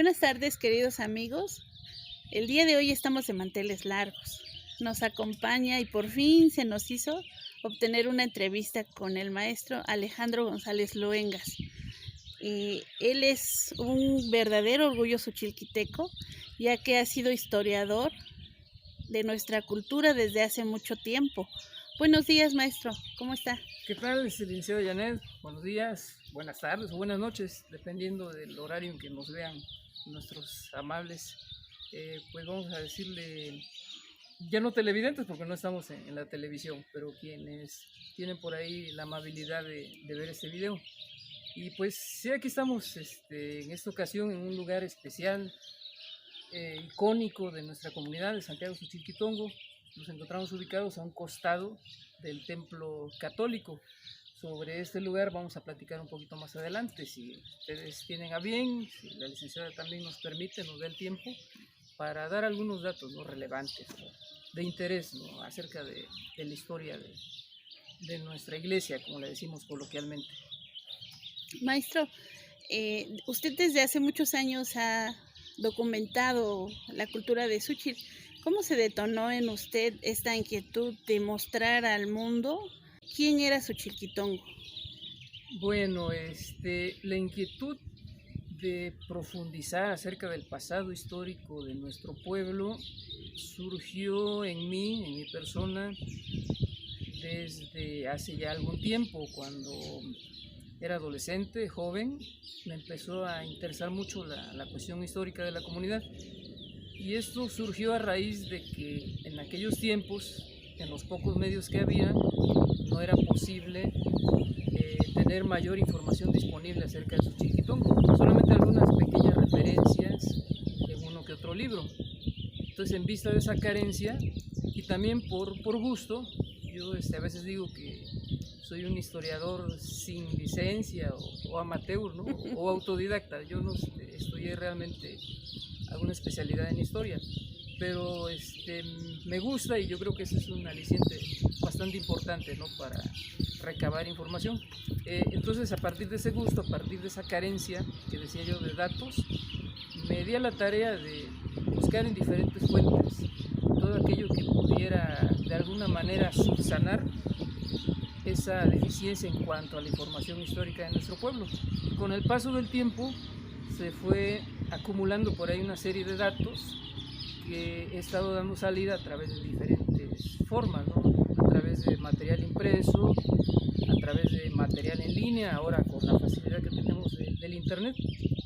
Buenas tardes, queridos amigos. El día de hoy estamos de manteles largos. Nos acompaña y por fin se nos hizo obtener una entrevista con el maestro Alejandro González Luengas. Él es un verdadero orgullo suchilquiteco, ya que ha sido historiador de nuestra cultura desde hace mucho tiempo. Buenos días, maestro. ¿Cómo está? ¿Qué tal, licenciado Janet? Buenos días, buenas tardes o buenas noches, dependiendo del horario en que nos vean nuestros amables. Pues vamos a decirle, ya no televidentes porque no estamos en la televisión, pero quienes tienen por ahí la amabilidad de ver este video. Y pues sí, aquí estamos en esta ocasión en un lugar especial, icónico de nuestra comunidad de Santiago Suchilquitongo. Nos encontramos ubicados a un costado del templo católico. Sobre este lugar vamos a platicar un poquito más adelante, si ustedes tienen a bien, si la licenciada también nos permite, nos da el tiempo, para dar algunos datos, ¿no?, relevantes, ¿no?, de interés, ¿no?, acerca de la historia de nuestra iglesia, como le decimos coloquialmente. Maestro, usted desde hace muchos años ha documentado la cultura de Suchil. ¿Cómo se detonó en usted esta inquietud de mostrar al mundo quién era Suchilquitongo? Bueno, la inquietud de profundizar acerca del pasado histórico de nuestro pueblo surgió en mí, en mi persona, desde hace ya algún tiempo. Cuando era adolescente, joven, me empezó a interesar mucho la cuestión histórica de la comunidad. Y esto surgió a raíz de que en aquellos tiempos, en los pocos medios que había, no era posible tener mayor información disponible acerca de Suchilquitongo, solamente algunas pequeñas referencias en uno que otro libro. Entonces, en vista de esa carencia y también por gusto, yo a veces digo que soy un historiador sin licencia o amateur, ¿no?, o autodidacta. Yo no estudié realmente alguna especialidad en historia, pero me gusta, y yo creo que ese es un aliciente bastante importante, ¿no?, para recabar información. Entonces, a partir de ese gusto, a partir de esa carencia que decía yo de datos, me di a la tarea de buscar en diferentes fuentes todo aquello que pudiera de alguna manera subsanar esa deficiencia en cuanto a la información histórica de nuestro pueblo. Y con el paso del tiempo se fue acumulando por ahí una serie de datos que he estado dando salida a través de diferentes formas, ¿no?, a través de material impreso, a través de material en línea, ahora con la facilidad que tenemos del internet.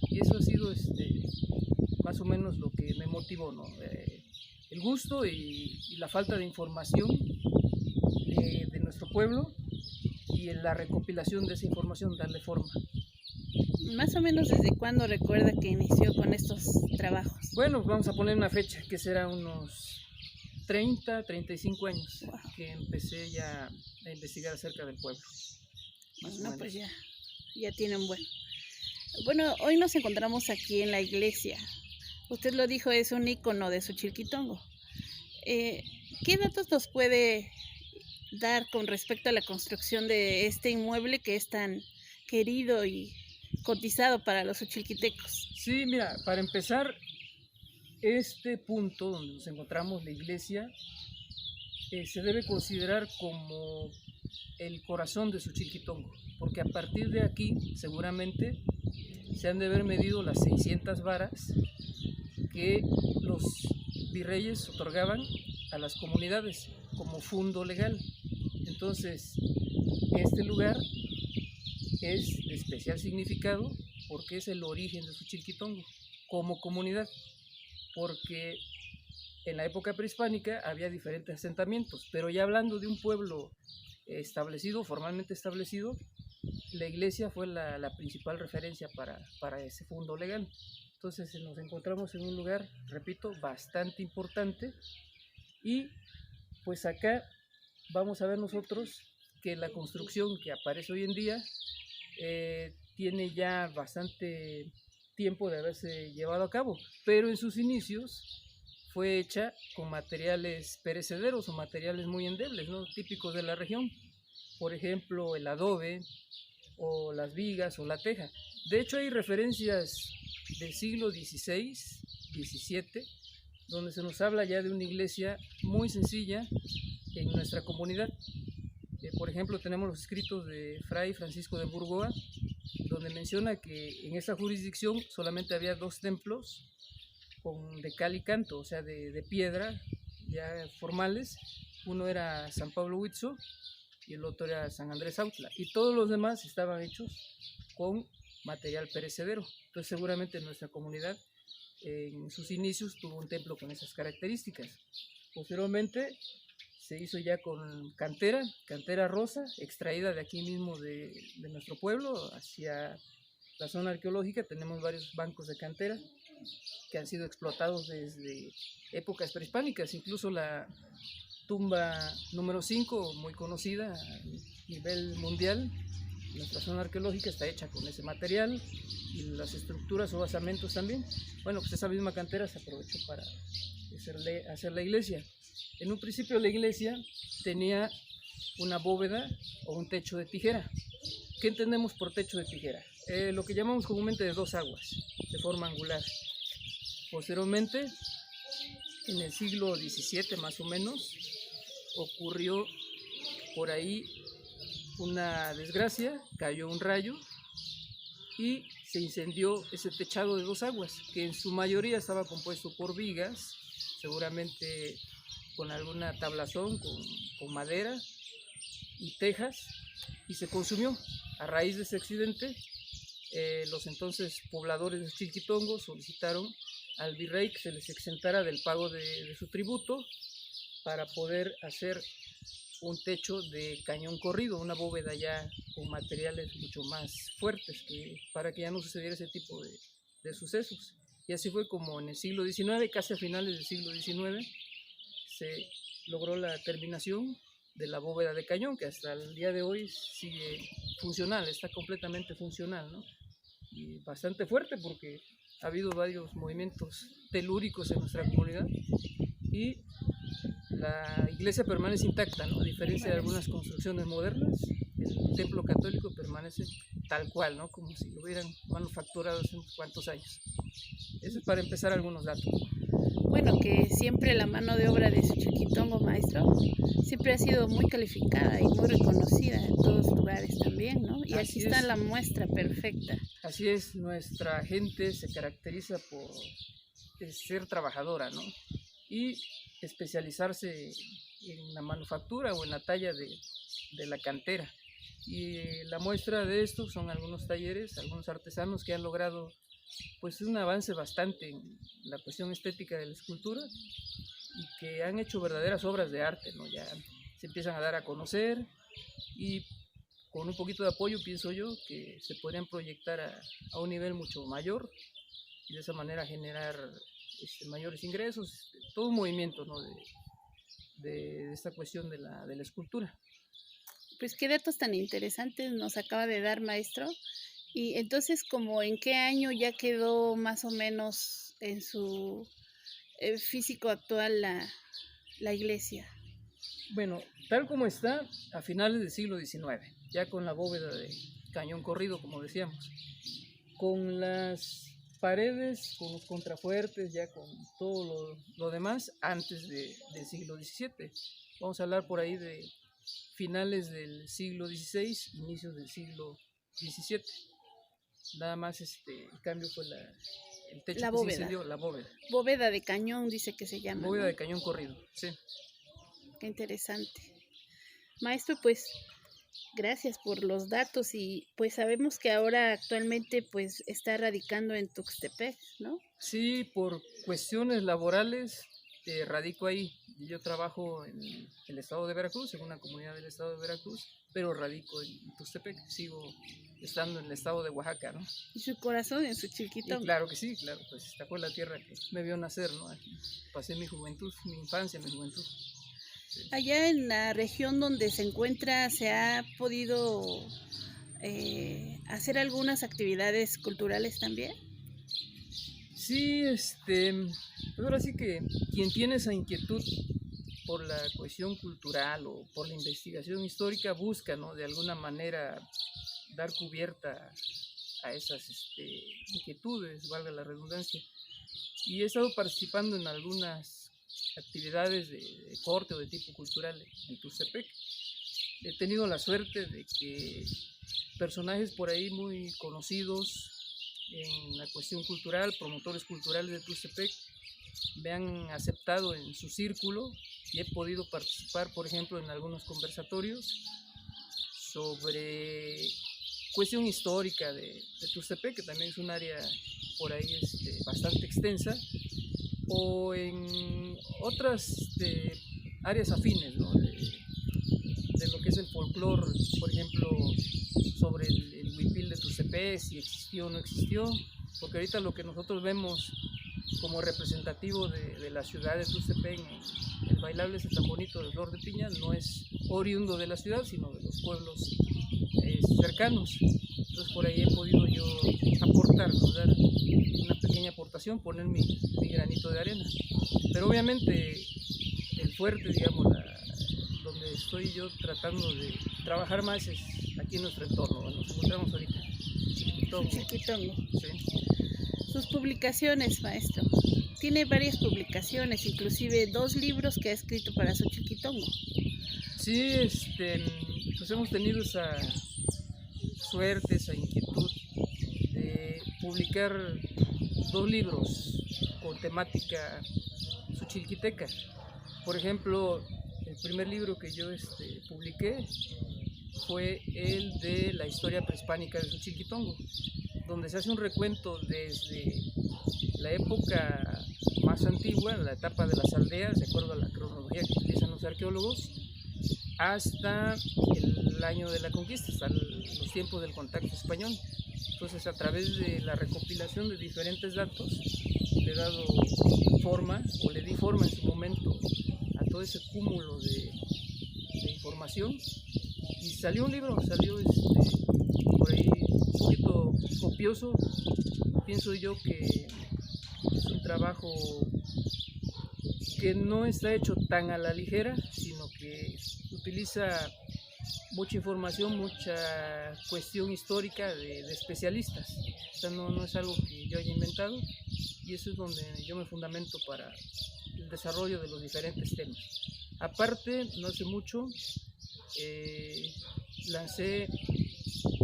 Y eso ha sido más o menos lo que me motivó, ¿no?, el gusto y la falta de información de nuestro pueblo, y en la recopilación de esa información darle forma. Más o menos, ¿desde cuándo recuerda que inició con estos trabajos? Bueno, vamos a poner una fecha, que será unos 35 años Wow. que empecé ya a investigar acerca del pueblo, más o No, menos. pues ya tiene un buen. Bueno, hoy nos encontramos aquí en la iglesia. Usted lo dijo, es un icono de Suchilquitongo. ¿Qué datos nos puede dar con respecto a la construcción de este inmueble que es tan querido y cotizado para los suchilquitecos? Sí, mira, para empezar, este punto donde nos encontramos, la iglesia, se debe considerar como el corazón de Suchilquitongo, porque a partir de aquí seguramente se han de haber medido las 600 varas que los virreyes otorgaban a las comunidades como fundo legal. Entonces, este lugar es de especial significado porque es el origen de Suchilquitongo como comunidad, porque en la época prehispánica había diferentes asentamientos, pero ya hablando de un pueblo establecido, formalmente establecido, la iglesia fue la principal referencia para ese fundo legal. Entonces nos encontramos en un lugar, repito, bastante importante, y pues acá vamos a ver nosotros que la construcción que aparece hoy en día tiene ya bastante tiempo de haberse llevado a cabo, pero en sus inicios fue hecha con materiales perecederos o materiales muy endebles, ¿no?, típicos de la región. Por ejemplo, el adobe, o las vigas o la teja. De hecho hay referencias del siglo XVI, XVII, donde se nos habla ya de una iglesia muy sencilla en nuestra comunidad. Por ejemplo, tenemos los escritos de Fray Francisco de Burgoa, donde menciona que en esa jurisdicción solamente había 2 templos de cal y canto, o sea, de piedra, ya formales. Uno era San Pablo Huitzo y el otro era San Andrés Autla, y todos los demás estaban hechos con material perecedero. Entonces seguramente nuestra comunidad en sus inicios tuvo un templo con esas características. Posteriormente se hizo ya con cantera rosa, extraída de aquí mismo de nuestro pueblo, hacia la zona arqueológica. Tenemos varios bancos de cantera que han sido explotados desde épocas prehispánicas, incluso la tumba número 5, muy conocida a nivel mundial, nuestra zona arqueológica está hecha con ese material, y las estructuras o basamentos también. Bueno, pues esa misma cantera se aprovechó para hacer la iglesia. En un principio la iglesia tenía una bóveda o un techo de tijera. ¿Qué entendemos por techo de tijera? Lo que llamamos comúnmente de 2 aguas, de forma angular. Posteriormente, en el siglo XVII más o menos, ocurrió por ahí una desgracia, cayó un rayo y se incendió ese techado de 2 aguas, que en su mayoría estaba compuesto por vigas, seguramente con alguna tablazón, con madera y tejas, y se consumió. A raíz de ese accidente, los entonces pobladores de Chilquitongo solicitaron al virrey que se les exentara del pago de su tributo para poder hacer un techo de cañón corrido, una bóveda ya con materiales mucho más fuertes, para que ya no sucediera ese tipo de sucesos. Y así fue como en el siglo XIX, casi a finales del siglo XIX, se logró la terminación de la bóveda de cañón, que hasta el día de hoy sigue funcional, está completamente funcional, ¿no? Y bastante fuerte, porque ha habido varios movimientos telúricos en nuestra comunidad y la iglesia permanece intacta, ¿no? A diferencia de algunas construcciones modernas, el templo católico permanece tal cual, ¿no? Como si lo hubieran manufacturado hace unos cuantos años. Eso es para empezar algunos datos. Bueno, que siempre la mano de obra de Xochiquiltongo, maestro, siempre ha sido muy calificada y muy reconocida en todos lugares también, ¿no? Y aquí está la muestra perfecta. Así es, nuestra gente se caracteriza por ser trabajadora, ¿no? Y especializarse en la manufactura o en la talla de la cantera. Y la muestra de esto son algunos talleres, algunos artesanos que han logrado pues un avance bastante en la cuestión estética de la escultura y que han hecho verdaderas obras de arte, ¿no? Ya se empiezan a dar a conocer y con un poquito de apoyo pienso yo que se podrían proyectar a un nivel mucho mayor y de esa manera generar mayores ingresos, todo un movimiento, ¿no? de esta cuestión de la escultura. Pues qué datos tan interesantes nos acaba de dar, maestro. Y entonces, ¿como en qué año ya quedó más o menos en su físico actual la iglesia? Bueno, tal como está, a finales del siglo XIX, ya con la bóveda de cañón corrido, como decíamos, con las paredes, con los contrafuertes, ya con todo lo demás, antes del siglo XVII. Vamos a hablar por ahí de finales del siglo XVI, inicios del siglo XVII. Nada más el cambio fue el techo que se incendió, la bóveda. Bóveda de cañón dice que se llama. Bóveda, ¿no?, de ¿no? cañón corrido, sí. Qué interesante. Maestro, pues gracias por los datos y pues sabemos que ahora actualmente pues está radicando en Tuxtepec, ¿no? Sí, por cuestiones laborales radico ahí. Yo trabajo en el estado de Veracruz, en una comunidad del estado de Veracruz, pero radico en Tuxtepec, sigo estando en el estado de Oaxaca, ¿no? Y su corazón en su chiquito. Y claro que sí, claro, pues esta fue la tierra que me vio nacer, ¿no? Aquí pasé mi juventud, mi infancia, mi juventud. Sí. Allá en la región donde se encuentra, ¿se ha podido hacer algunas actividades culturales también? Sí, pues ahora sí que quien tiene esa inquietud por la cuestión cultural o por la investigación histórica busca, ¿no?, de alguna manera dar cubierta a esas inquietudes, valga la redundancia. Y he estado participando en algunas actividades de corte o de tipo cultural en Tuxtepec. He tenido la suerte de que personajes por ahí muy conocidos en la cuestión cultural, promotores culturales de Tuxtepec, me han aceptado en su círculo y he podido participar, por ejemplo, en algunos conversatorios sobre cuestión histórica de Tuxtepec, que también es un área por ahí bastante extensa, o en otras áreas afines, ¿no? de lo que es el folclore, por ejemplo, sobre el huipil de Tuxtepec, si existió o no existió, porque ahorita lo que nosotros vemos como representativo de la ciudad de Tuxtepec, el bailable ese tan bonito de Flor de Piña, no es oriundo de la ciudad, sino de los pueblos cercanos. Entonces por ahí he podido yo aportar, ¿no? Dar una pequeña aportación, poner mi granito de arena. Pero obviamente el fuerte, digamos, donde estoy yo tratando de trabajar más es aquí en nuestro entorno, donde nos encontramos ahorita. Chiquitongo. Sí. Sus publicaciones, maestro. Tiene varias publicaciones, inclusive 2 libros que ha escrito para Xochiquitongo. Sí, pues hemos tenido esa suerte, esa inquietud de publicar 2 libros con temática xochilquiteca. Por ejemplo, el primer libro que yo publiqué fue el de la historia prehispánica de Xochilquitongo, donde se hace un recuento desde la época más antigua, la etapa de las aldeas, de acuerdo a la cronología que utilizan los arqueólogos, hasta el año de la conquista, hasta los tiempos del contacto español. Entonces, a través de la recopilación de diferentes datos, le he dado forma, o le di forma en su momento, a todo ese cúmulo de información, y salió un libro, salió por ahí un poquito copioso. Pienso yo que es un trabajo que no está hecho tan a la ligera, sino que utiliza mucha información, mucha cuestión histórica de especialistas. O sea, no es algo que yo haya inventado, y eso es donde yo me fundamento para el desarrollo de los diferentes temas. Aparte, no hace mucho lancé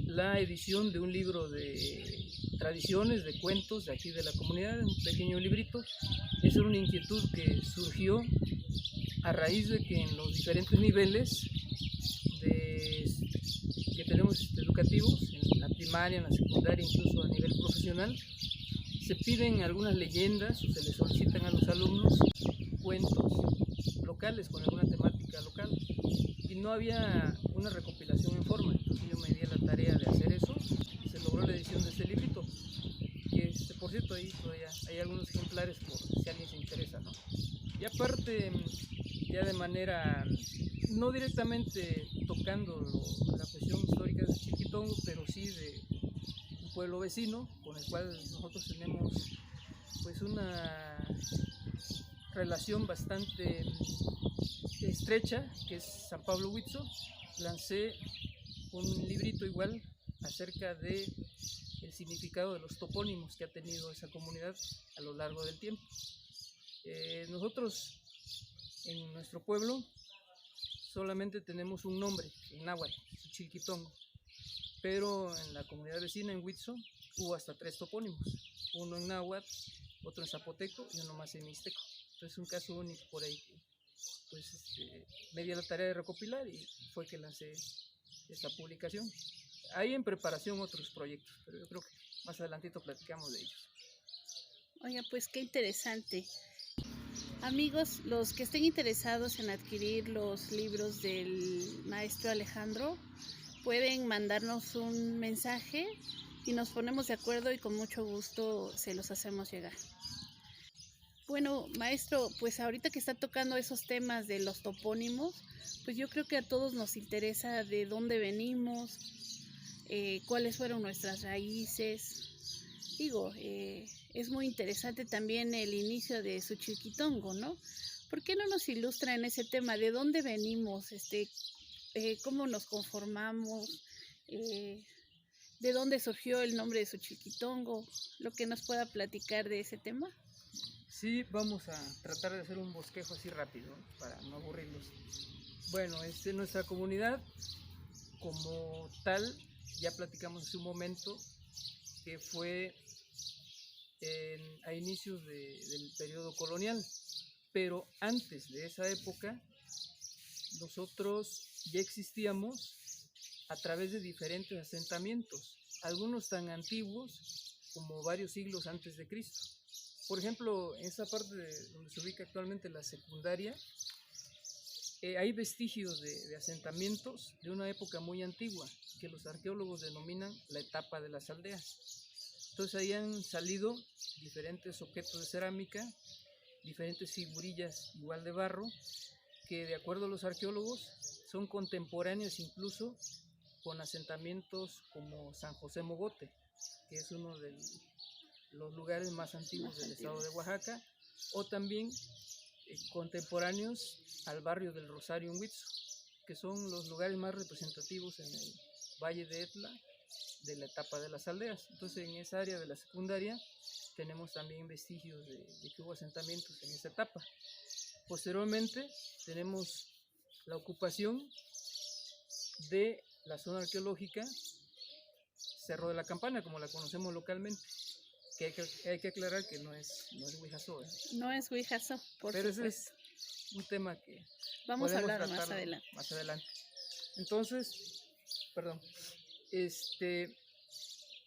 la edición de un libro de tradiciones, de cuentos de aquí de la comunidad, un pequeño librito. Esa era una inquietud que surgió a raíz de que en los diferentes niveles que tenemos educativos, en la primaria, en la secundaria, incluso a nivel profesional, se piden algunas leyendas o se les solicitan a los alumnos cuentos locales con alguna temática local, y no había una recopilación en forma. Entonces yo me di a la tarea de hacer eso y se logró la edición de este librito, que por cierto ahí todavía hay algunos ejemplares por si alguien se interesa, ¿no? Y aparte, ya de manera no directamente tocando la cuestión histórica de Xochiquitongo, pero sí de un pueblo vecino con el cual nosotros tenemos pues una relación bastante estrecha, que es San Pablo Huitzo. Lancé un librito igual acerca de el significado de los topónimos que ha tenido esa comunidad a lo largo del tiempo. Nosotros en nuestro pueblo solamente tenemos un nombre en náhuatl, Xochilquitongo, pero en la comunidad vecina, en Huitzo, hubo hasta 3 topónimos, uno en náhuatl, otro en zapoteco y uno más en mixteco. Entonces es un caso único por ahí que pues, me di la tarea de recopilar y fue que lancé esta publicación. Hay en preparación otros proyectos, pero yo creo que más adelantito platicamos de ellos. Oiga, pues qué interesante. Amigos, los que estén interesados en adquirir los libros del maestro Alejandro, pueden mandarnos un mensaje y nos ponemos de acuerdo y con mucho gusto se los hacemos llegar. Bueno, maestro, pues ahorita que está tocando esos temas de los topónimos, pues yo creo que a todos nos interesa de dónde venimos, cuáles fueron nuestras raíces. Digo, es muy interesante también el inicio de Xochiquitongo, ¿no? ¿Por qué no nos ilustra en ese tema? ¿De dónde venimos? ¿Cómo nos conformamos? de dónde surgió el nombre de Xochilquitongo, lo que nos pueda platicar de ese tema. Sí, vamos a tratar de hacer un bosquejo así rápido, ¿no? Para no aburrirlos. Bueno, nuestra comunidad como tal, ya platicamos hace un momento, que fue a inicios del periodo colonial, pero antes de esa época nosotros ya existíamos a través de diferentes asentamientos, algunos tan antiguos como varios siglos antes de Cristo. Por ejemplo, en esa parte donde se ubica actualmente la secundaria, hay vestigios de asentamientos de una época muy antigua que los arqueólogos denominan la etapa de las aldeas. Entonces ahí han salido diferentes objetos de cerámica, diferentes figurillas igual de barro, que de acuerdo a los arqueólogos son contemporáneas incluso con asentamientos como San José Mogote, que es uno de los lugares más antiguos del estado de Oaxaca, o también contemporáneos al barrio del Rosario en Huitzo, que son los lugares más representativos en el Valle de Etla de la etapa de las aldeas. Entonces en esa área de la secundaria tenemos también vestigios de que hubo asentamientos en esa etapa. Posteriormente tenemos la ocupación de la zona arqueológica Cerro de la Campana, como la conocemos localmente, que hay que aclarar que no es Huijazó. No es Huijazó, pero supuesto. Ese es un tema que vamos a hablar más adelante. Entonces,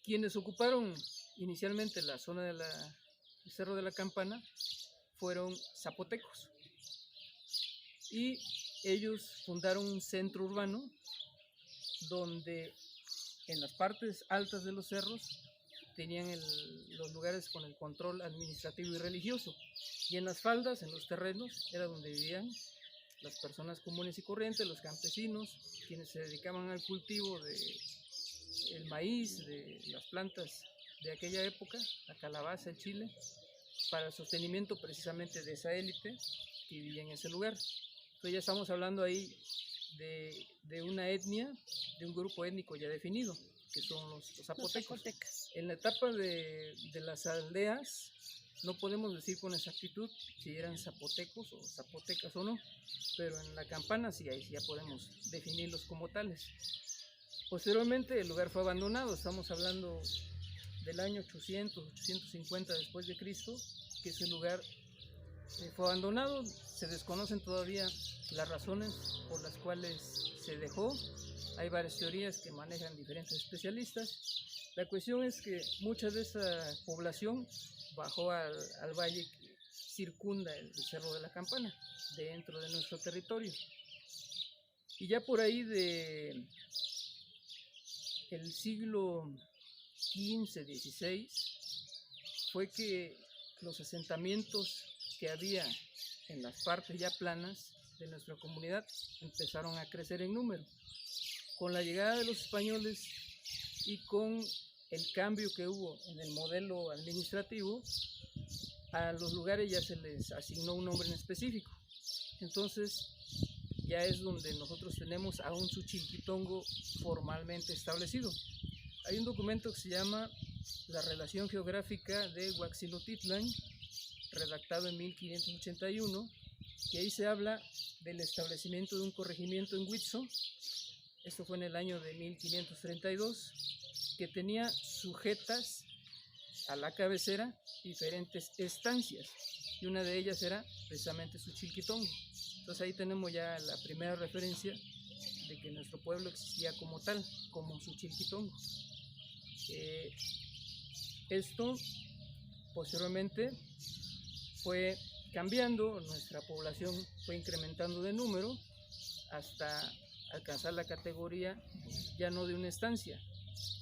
quienes ocuparon inicialmente la zona del Cerro de la Campana fueron zapotecos, y ellos fundaron un centro urbano donde en las partes altas de los cerros tenían los lugares con el control administrativo y religioso, y en las faldas, en los terrenos, era donde vivían las personas comunes y corrientes, los campesinos, quienes se dedicaban al cultivo del maíz, de las plantas de aquella época, la calabaza, el chile, para el sostenimiento precisamente de esa élite que vivía en ese lugar. Entonces ya estamos hablando ahí de una etnia, de un grupo étnico ya definido, que son los zapotecos. En la etapa de las aldeas no podemos decir con exactitud si eran zapotecos o zapotecas o no, pero en la Campana sí, ahí sí ya podemos definirlos como tales. Posteriormente el lugar fue abandonado, estamos hablando del año 850 después de Cristo, que ese lugar fue abandonado. Se desconocen todavía las razones por las cuales se dejó. Hay varias teorías que manejan diferentes especialistas. La cuestión es que mucha de esa población bajó al valle que circunda el Cerro de la Campana, dentro de nuestro territorio. Y ya por ahí de el siglo XV, XVI, fue que los asentamientos que había en las partes ya planas de nuestra comunidad empezaron a crecer en número. Con la llegada de los españoles y con el cambio que hubo en el modelo administrativo, a los lugares ya se les asignó un nombre en específico. Entonces ya es donde nosotros tenemos a un Xochilquitongo formalmente establecido. Hay un documento que se llama La Relación Geográfica de Huaxilotitlán, redactado en 1581, y ahí se habla del establecimiento de un corregimiento en Huitzo. Esto fue en el año de 1532, que tenía sujetas a la cabecera diferentes estancias, y una de ellas era precisamente Xochilquitongo. Entonces ahí tenemos ya la primera referencia de que nuestro pueblo existía como tal, como Xochilquitongo. Esto posteriormente fue cambiando, nuestra población fue incrementando de número hasta alcanzar la categoría ya no de una estancia,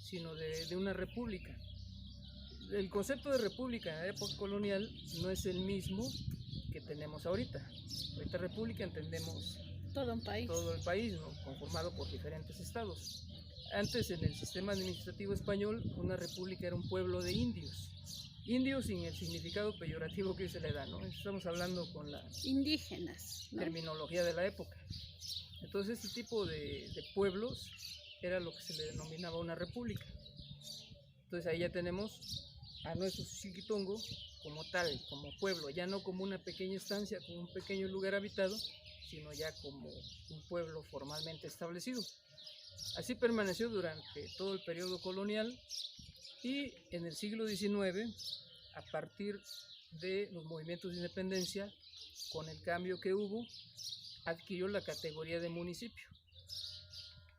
sino de una república. El concepto de república en la época colonial no es el mismo que tenemos ahorita. Ahorita república entendemos todo el país, ¿no? Conformado por diferentes estados. Antes, en el sistema administrativo español, una república era un pueblo de indios. Indios sin el significado peyorativo que se le da, ¿no? Estamos hablando con la indígenas, ¿no? Terminología de la época. Entonces, este tipo de pueblos era lo que se le denominaba una república. Entonces ahí ya tenemos a nuestro Xochilquitongo como tal, como pueblo, ya no como una pequeña estancia, como un pequeño lugar habitado, sino ya como un pueblo formalmente establecido. Así permaneció durante todo el periodo colonial y en el siglo XIX, a partir de los movimientos de independencia, con el cambio que hubo, adquirió la categoría de municipio.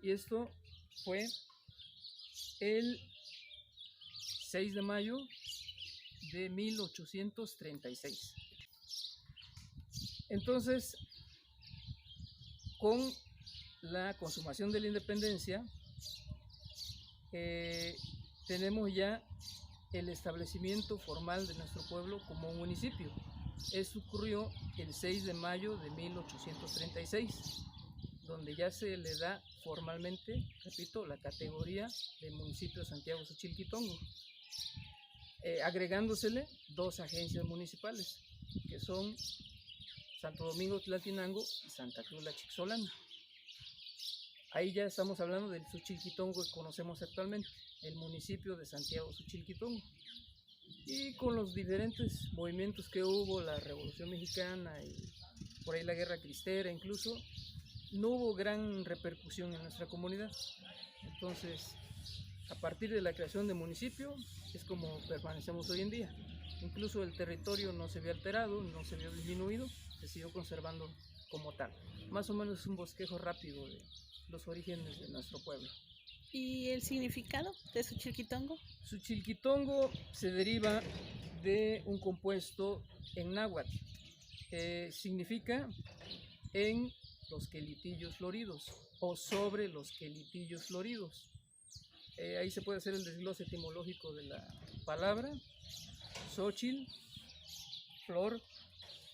Y esto fue el 6 de mayo de 1836. Entonces, con la consumación de la independencia, tenemos ya el establecimiento formal de nuestro pueblo como un municipio. Eso ocurrió el 6 de mayo de 1836, donde ya se le da formalmente, repito, la categoría de municipio de Santiago Xochilquitongo, agregándosele 2 agencias municipales, que son Santo Domingo Tlaltenango y Santa Cruz La Chixolana. Ahí ya estamos hablando del Xochilquitongo que conocemos actualmente, el municipio de Santiago Xochilquitongo. Y con los diferentes movimientos que hubo, la Revolución Mexicana y por ahí la Guerra Cristera incluso, no hubo gran repercusión en nuestra comunidad. Entonces, a partir de la creación del municipio, es como permanecemos hoy en día. Incluso el territorio no se vio alterado, no se vio disminuido, se siguió conservando como tal. Más o menos es un bosquejo rápido de los orígenes de nuestro pueblo. ¿Y el significado de Xochilquitongo? Xochilquitongo se deriva de un compuesto en náhuatl. Significa en los quelitillos floridos o sobre los quelitillos floridos. Ahí se puede hacer el desglose etimológico de la palabra. Xochil, flor,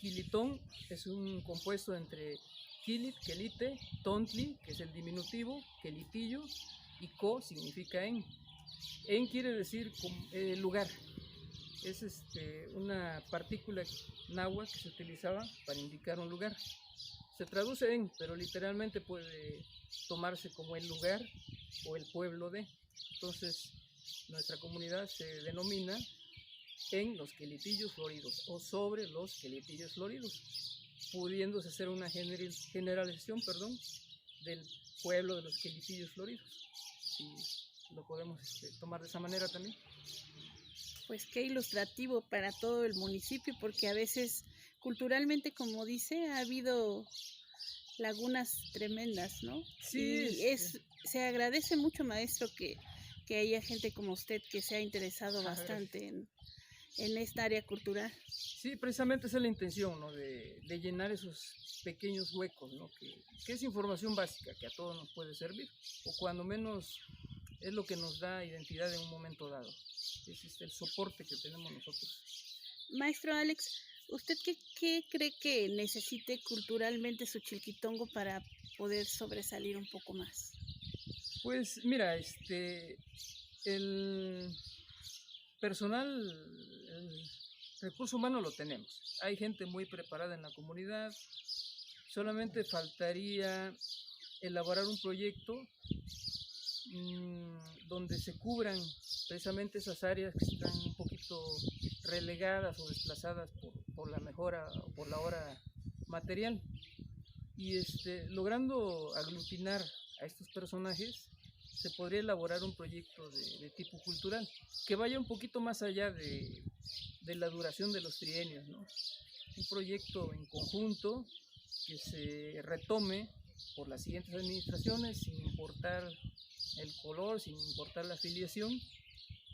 quilitón es un compuesto entre quilit, quelite, tontli, que es el diminutivo, quelitillo, y co significa en. En quiere decir lugar. Es una partícula náhuatl que se utilizaba para indicar un lugar. Se traduce en, pero literalmente puede tomarse como el lugar o el pueblo de. Entonces, nuestra comunidad se denomina en los quelitillos floridos o sobre los quelitillos floridos, pudiéndose hacer una generalización del pueblo de los quelitillos floridos. Si lo podemos tomar de esa manera también. Pues qué ilustrativo para todo el municipio, porque a veces culturalmente, como dice, ha habido lagunas tremendas, ¿no? Sí, y se agradece mucho, maestro, que haya gente como usted que se ha interesado bastante en esta área cultural. Sí, precisamente esa es la intención, ¿no? De llenar esos pequeños huecos, ¿no? Que es información básica, que a todos nos puede servir, o cuando menos es lo que nos da identidad en un momento dado. Es el soporte que tenemos nosotros. Maestro Alex, ¿usted qué cree que necesite culturalmente Xochilquitongo para poder sobresalir un poco más? Pues mira, el personal, el recurso humano lo tenemos. Hay gente muy preparada en la comunidad. Solamente faltaría elaborar un proyecto donde se cubran precisamente esas áreas que están un poquito relegadas o desplazadas por la mejora o por la hora material. Y logrando aglutinar a estos personajes, se podría elaborar un proyecto de tipo cultural que vaya un poquito más allá de la duración de los trienios, ¿no? Un proyecto en conjunto que se retome por las siguientes administraciones sin importar el color, sin importar la afiliación,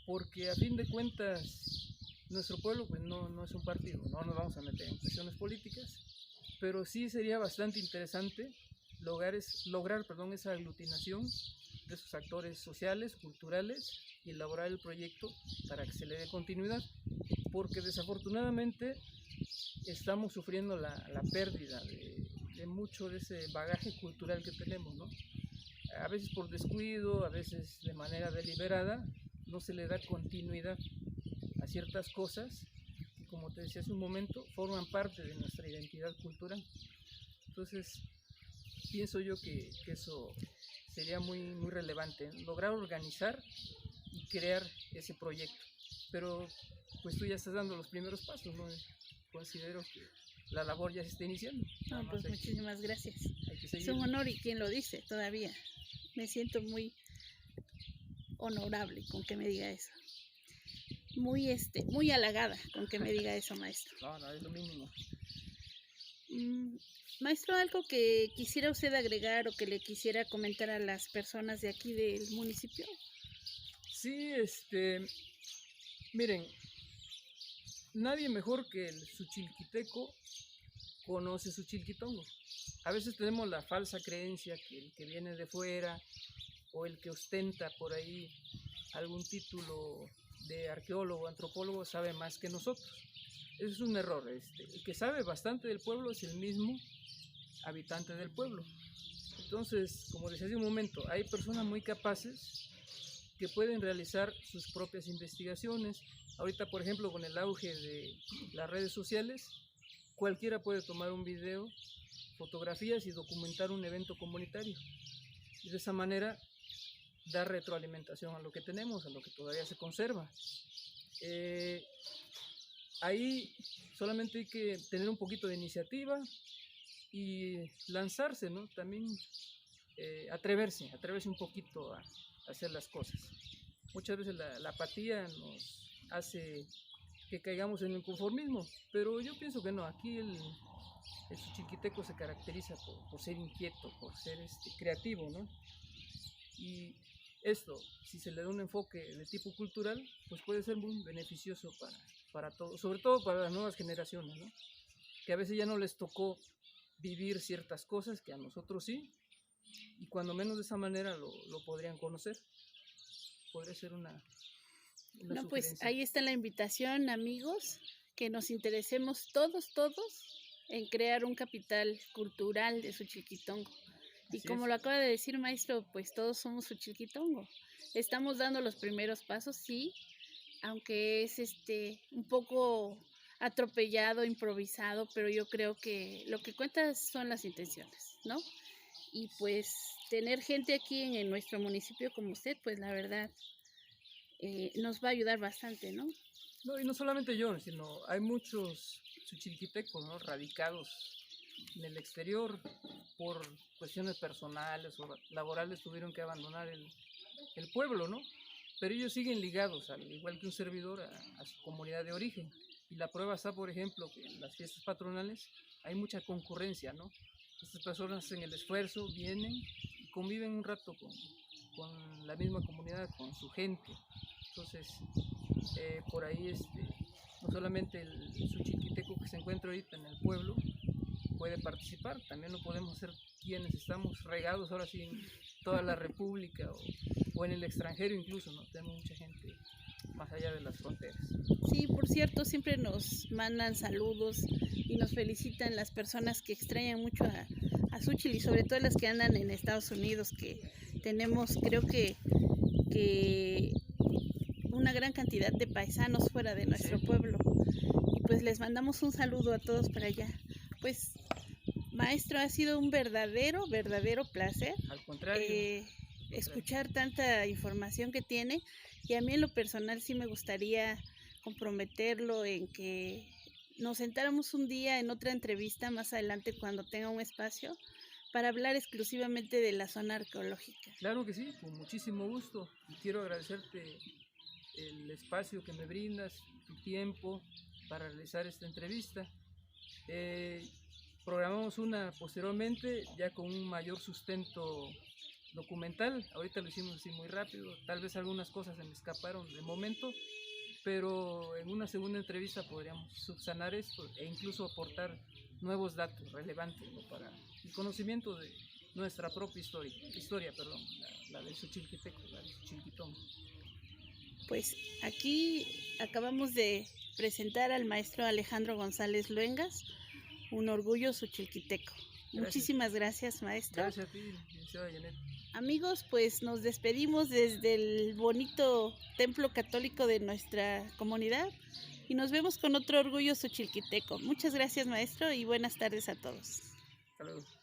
porque a fin de cuentas nuestro pueblo pues no es un partido, no nos vamos a meter en cuestiones políticas, pero sí sería bastante interesante lograr esa aglutinación de esos actores sociales, culturales, y elaborar el proyecto para que se le dé continuidad, porque desafortunadamente estamos sufriendo la pérdida de mucho de ese bagaje cultural que tenemos, ¿no? A veces por descuido, a veces de manera deliberada, no se le da continuidad a ciertas cosas que, como te decía hace un momento, forman parte de nuestra identidad cultural. Entonces, pienso yo que eso sería muy, muy relevante, lograr organizar y crear ese proyecto. Pero pues tú ya estás dando los primeros pasos, ¿no? Considero que la labor ya se está iniciando. No, pues muchísimas gracias. Hay que seguir. Es un honor y quien lo dice todavía. Me siento muy honorable con que me diga eso. Muy halagada con que me diga eso, maestro. No, es lo mínimo. Maestro, algo que quisiera usted agregar o que le quisiera comentar a las personas de aquí del municipio. Sí, miren, nadie mejor que el Suchilquiteco conoce Suchilquitongo. A veces tenemos la falsa creencia que el que viene de fuera o el que ostenta por ahí algún título de arqueólogo o antropólogo sabe más que nosotros. Eso es un error. El que sabe bastante del pueblo es el mismo habitante del pueblo. Entonces, como decía hace un momento, hay personas muy capaces que pueden realizar sus propias investigaciones. Ahorita, por ejemplo, con el auge de las redes sociales, cualquiera puede tomar un video, fotografías y documentar un evento comunitario. Y de esa manera dar retroalimentación a lo que tenemos, a lo que todavía se conserva. Ahí solamente hay que tener un poquito de iniciativa y lanzarse, ¿no? También atreverse un poquito a hacer las cosas. Muchas veces la apatía nos hace que caigamos en el conformismo, pero yo pienso que no. Aquí el Suchilquiteco se caracteriza por ser inquieto, por ser creativo, ¿no? Y esto, si se le da un enfoque de tipo cultural, pues puede ser muy beneficioso para todos, sobre todo para las nuevas generaciones, ¿no? Que a veces ya no les tocó vivir ciertas cosas que a nosotros sí, y cuando menos de esa manera lo podrían conocer. Podría ser una No, pues sugerencia. ahí está la invitación, amigos, que nos interesemos todos en crear un capital cultural de Suchilquitongo. Y como lo acaba de decir, maestro, pues todos somos Suchilquitongo. Estamos dando los primeros pasos, sí, aunque es un poco atropellado, improvisado, pero yo creo que lo que cuenta son las intenciones, ¿no? Y pues tener gente aquí en nuestro municipio como usted, pues la verdad nos va a ayudar bastante, ¿no? No, y no solamente yo, sino hay muchos suchilquitecos, ¿no? Radicados en el exterior por cuestiones personales o laborales tuvieron que abandonar el pueblo, ¿no? Pero ellos siguen ligados, al igual que un servidor, a su comunidad de origen. Y la prueba está, por ejemplo, que en las fiestas patronales hay mucha concurrencia, ¿no? Estas personas hacen el esfuerzo, vienen y conviven un rato con la misma comunidad, con su gente. Entonces, por ahí no solamente el Suchilquiteco que se encuentra ahorita en el pueblo puede participar, también lo podemos hacer quienes estamos regados ahora sí en toda la república o en el extranjero incluso, ¿no? Tenemos mucha gente más allá de las fronteras. Sí, por cierto, siempre nos mandan saludos y nos felicitan las personas que extrañan mucho a Suchil y sobre todo las que andan en Estados Unidos, que tenemos creo que una gran cantidad de paisanos fuera de nuestro pueblo. Y pues les mandamos un saludo a todos para allá. Pues, maestro, ha sido un verdadero placer. Al contrario. Escuchar tanta información que tiene, y a mí en lo personal sí me gustaría comprometerlo en que nos sentáramos un día en otra entrevista más adelante cuando tenga un espacio para hablar exclusivamente de la zona arqueológica. Claro que sí, con muchísimo gusto, y quiero agradecerte el espacio que me brindas, tu tiempo para realizar esta entrevista. Programamos una posteriormente ya con un mayor sustento documental. Ahorita lo hicimos así muy rápido, tal vez algunas cosas se me escaparon de momento, pero en una segunda entrevista podríamos subsanar esto e incluso aportar nuevos datos relevantes, ¿no? Para el conocimiento de nuestra propia historia, la del Suchilquiteco, la del Suchilquitongo. Pues aquí acabamos de presentar al maestro Alejandro González Luengas, un orgullo suchilquiteco. Gracias. Muchísimas gracias, maestro. Gracias a ti, licenciada Janet. Amigos, pues nos despedimos desde el bonito templo católico de nuestra comunidad y nos vemos con otro orgullo suchilquiteco. Muchas gracias, maestro, y buenas tardes a todos. Hasta luego.